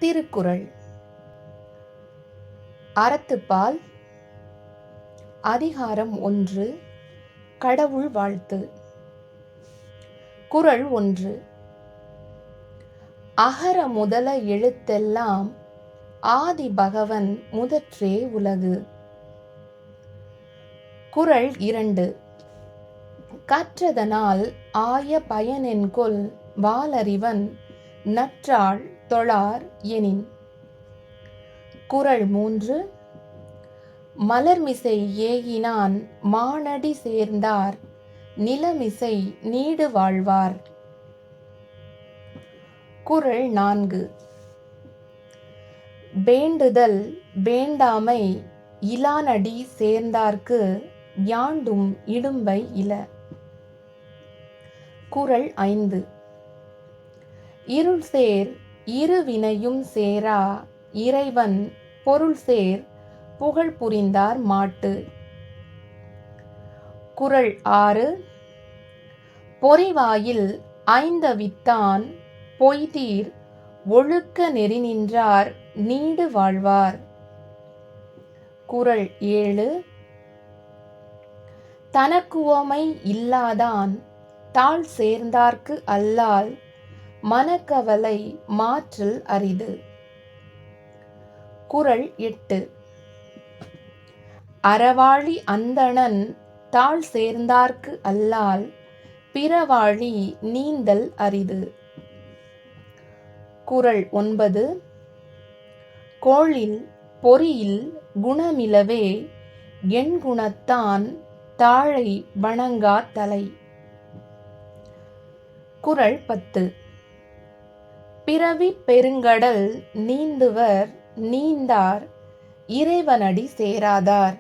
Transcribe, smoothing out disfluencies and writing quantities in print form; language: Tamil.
திருக்குறள் அறத்துப்பால் அதிகாரம் 1 கடவுள் வாழ்த்து. குறள் 1. அகர முதல எழுத்தெல்லாம் ஆதி பகவன் முதற்றே உலகு. குறள் 2. கற்றதனால் ஆய பயனென்கொல் வாலறிவன் நற்றாள் தொழார் எனின். குறள் 3. மலர்மிசை ஏகினான் மானடி சேர்ந்தார் நிலமிசை நீடு வாழ்வார். குறள் 4. வேண்டுதல் வேண்டாமை இலானடி சேர்ந்தார்க்கு யாண்டும் இடும்பை இல. குறள் 5. இருள்சேர் இருவினையும் சேரா இறைவன் பொருள்சேர் புகழ் புரிந்தார் மாட்டு. குறள் 6. பொறிவாயில் ஐந்தவித்தான் பொய்தீர் ஒழுக்க நெறி நின்றார் நீடு வாழ்வார். குறள் 7. தனக்குவமை இல்லாதான் தாழ் சேர்ந்தார்க்கு அல்லால் மனக்கவலை மாற்றல் அரிது. குறள் 8. அறவாழி அந்தணன் தாழ் சேர்ந்தார்க்கு அல்லால் பிறவாழி நீந்தல் அரிது. குறள் 9. கோளில் பொறியில் குணமிலவே எண்குணத்தான் தாழை வணங்கா தலை. குறள் 10. பிறவி பெருங்கடல் நீந்துவர் நீந்தார் இறைவனடி சேராதார்.